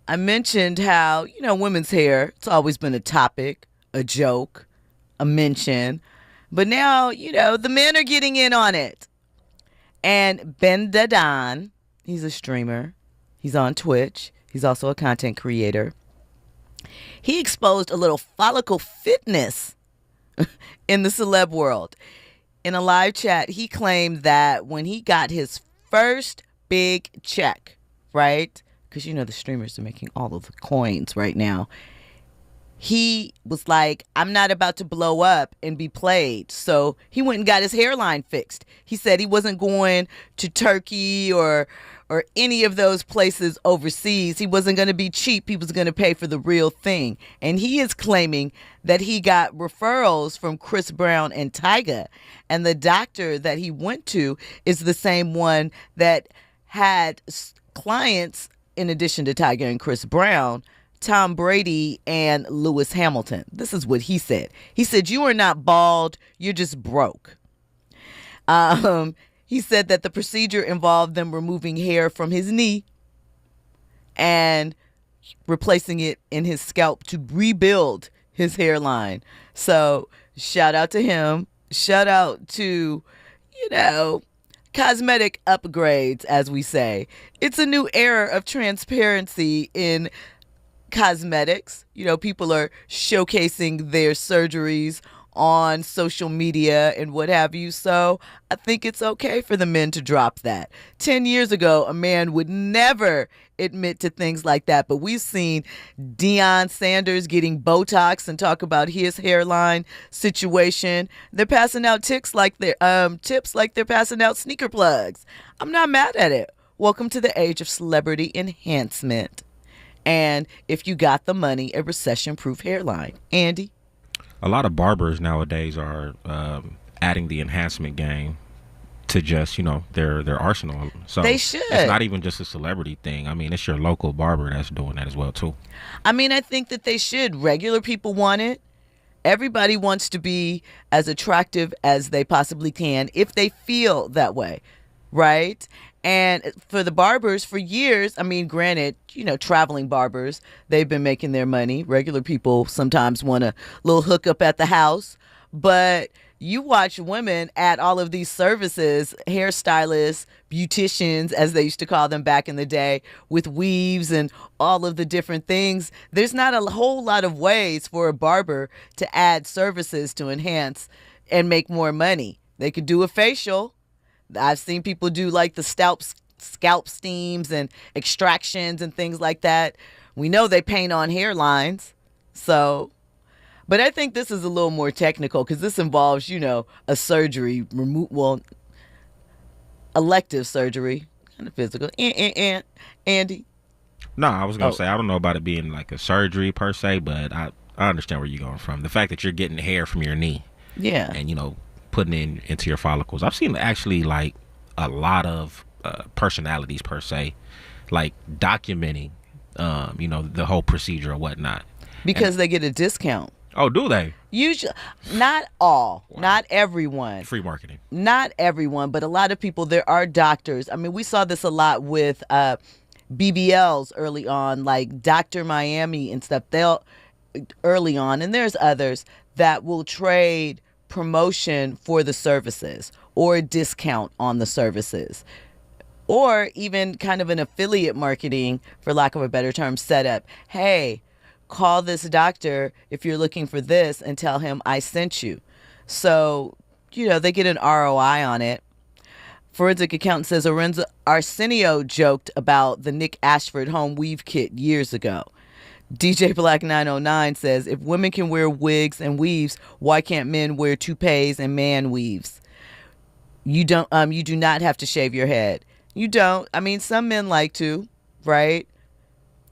I mentioned how, women's hair, it's always been a topic, a joke, a mention. But now, the men are getting in on it. And BenDaDon, he's a streamer. He's on Twitch. He's also a content creator. He exposed a little follicle fitness in the celeb world. In a live chat, he claimed that when he got his first big check, right? Because the streamers are making all of the coins right now. He was like, I'm not about to blow up and be played. So he went and got his hairline fixed. He said he wasn't going to Turkey or any of those places overseas. He wasn't going to be cheap. He was going to pay for the real thing. And he is claiming that he got referrals from Chris Brown and Tyga. And the doctor that he went to is the same one that had clients, in addition to Tyga and Chris Brown, Tom Brady and Lewis Hamilton. This is what he said. He said, you are not bald, you're just broke. He said that the procedure involved them removing hair from his knee and replacing it in his scalp to rebuild his hairline. So shout out to him. Shout out to, cosmetic upgrades, as we say. It's a new era of transparency in cosmetics. People are showcasing their surgeries on social media and what have you. So I think it's okay for the men to drop that. 10 years ago, a man would never admit to things like that. But we've seen Deion Sanders getting Botox and talk about his hairline situation. They're passing out tips like they're passing out sneaker plugs. I'm not mad at it. Welcome to the age of celebrity enhancement. And if you got the money, a recession-proof hairline. Andy? A lot of barbers nowadays are adding the enhancement game to just, their arsenal. So they should. It's not even just a celebrity thing. I mean, it's your local barber that's doing that as well, too. I mean, I think that they should. Regular people want it. Everybody wants to be as attractive as they possibly can if they feel that way, right? And for the barbers, for years, I mean, granted, traveling barbers, they've been making their money. Regular people sometimes want a little hookup at the house. But you watch women at all of these services, hairstylists, beauticians, as they used to call them back in the day, with weaves and all of the different things. There's not a whole lot of ways for a barber to add services to enhance and make more money. They could do a facial. I've seen people do like the scalp steams and extractions and things like that. We know they paint on hairlines. So, but I think this is a little more technical because this involves, a surgery, elective surgery, kind of physical. Andy? No, I was going to say, I don't know about it being like a surgery per se, but I understand where you're going from. The fact that you're getting hair from your knee. Yeah. And, putting it into your follicles. I've seen actually like a lot of personalities per se, like documenting, the whole procedure or whatnot. Because they get a discount. Oh, do they? Usually, not all, Wow. Not everyone. Free marketing. Not everyone, but a lot of people. There are doctors. I mean, we saw this a lot with BBLs early on, like Dr. Miami and stuff. They'll early on, and there's others that will trade promotion for the services or a discount on the services, or even kind of an affiliate marketing, for lack of a better term, setup. Hey, call this doctor if you're looking for this and tell him I sent you. So, they get an ROI on it. Forensic accountant says Arsenio joked about the Nick Ashford home weave kit years ago. DJ Black 909 says, if women can wear wigs and weaves, why can't men wear toupees and man weaves? You do not have to shave your head. You don't. I mean, some men like to, right?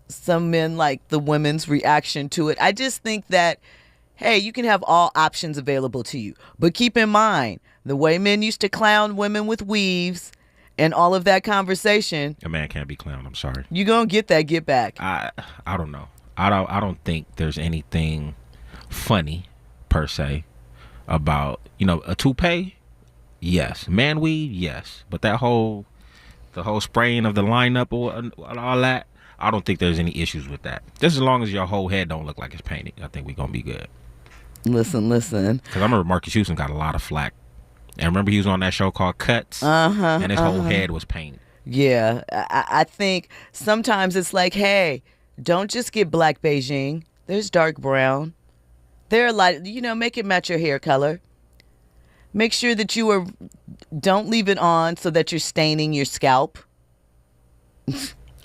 Some men like the women's reaction to it. I just think that, hey, you can have all options available to you. But keep in mind, the way men used to clown women with weaves and all of that conversation. A man can't be clowned. I'm sorry. You gonna get that get back. I don't know. I don't think there's anything funny per se about, a toupee. Yes. Man weave. Yes. But the whole spraying of the lineup or all that, I don't think there's any issues with that. Just as long as your whole head don't look like it's painted, I think we're gonna be good. Listen. Because I remember Marcus Houston got a lot of flack, and remember he was on that show called Cuts, Uh-huh. and his whole head was painted. Yeah, I think sometimes it's like, hey, don't just get black Beijing. There's dark brown. There are light, make it match your hair color. Make sure that don't leave it on so that you're staining your scalp.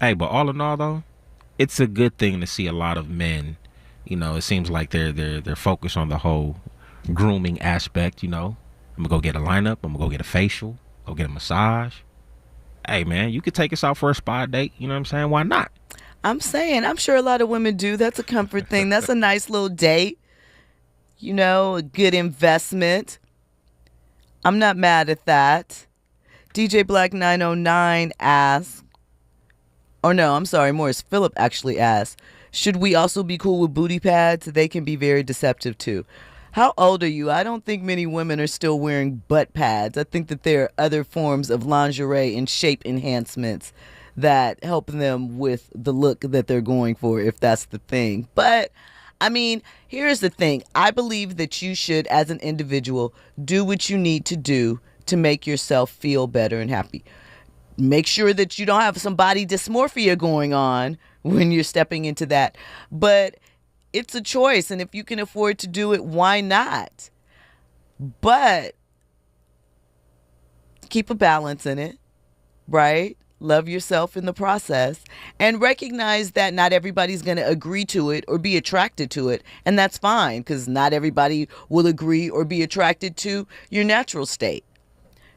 Hey, but all in all though, it's a good thing to see a lot of men. It seems like they're focused on the whole grooming aspect. I'm gonna go get a lineup. I'm gonna go get a facial. Go get a massage. Hey man, you could take us out for a spa date. You know what I'm saying? Why not? I'm sure a lot of women do. That's a comfort thing. That's a nice little date. A good investment. I'm not mad at that. DJ Black 909 asks, or no, I'm sorry, Morris Phillip actually asked, should we also be cool with booty pads? They can be very deceptive too. How old are you? I don't think many women are still wearing butt pads. I think that there are other forms of lingerie and shape enhancements that help them with the look that they're going for, if that's the thing. But I mean, here's the thing. I believe that you should, as an individual, do what you need to do to make yourself feel better and happy. Make sure that you don't have some body dysmorphia going on when you're stepping into that. But it's a choice, and if you can afford to do it, why not? But keep a balance in it, right? Love yourself in the process, and recognize that not everybody's going to agree to it or be attracted to it, and that's fine, because not everybody will agree or be attracted to your natural state.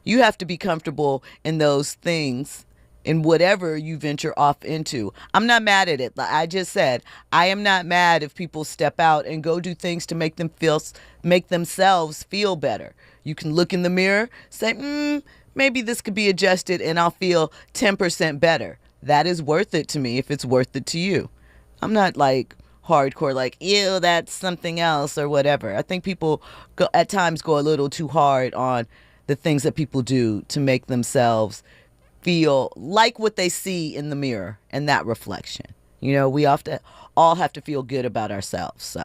You have to be comfortable in those things in whatever you venture off into. I'm not mad at it. Like I just said, I am not mad if people step out and go do things to make themselves feel better. You can look in the mirror, say, maybe this could be adjusted and I'll feel 10% better. That is worth it to me if it's worth it to you. I'm not like hardcore, like, ew, that's something else or whatever. I think people at times go a little too hard on the things that people do to make themselves feel like what they see in the mirror and that reflection. We all have to feel good about ourselves. So.